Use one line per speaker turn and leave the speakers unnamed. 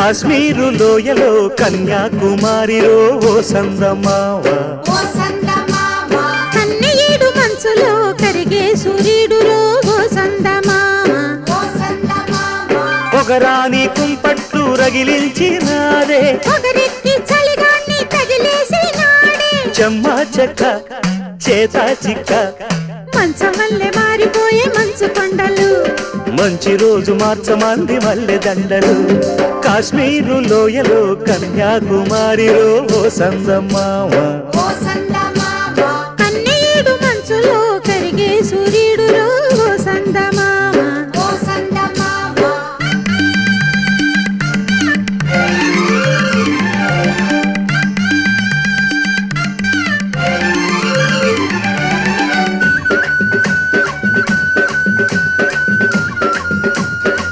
కాశ్మీరు లోయలో కన్యాకుమారిలో ఓ సందమావ
కన్నయ్యేడు మంచులో కరిగే సూర్యుడులో ఓ సందమామ
పొగరాని కుంపట్లు రగిలించినారే
పొగరెక్కి చలిగాన్ని తగిలేసినాడే
చెమ్మా చెక్క చేత చిక్క
మంచమల్లె మారిపోయే మంచు కొండలు
మంచి రోజు మార్చమంది మల్లె దండలు కాశ్మీరు లోయలో కన్యాకుమారిలో ఓ సందమావ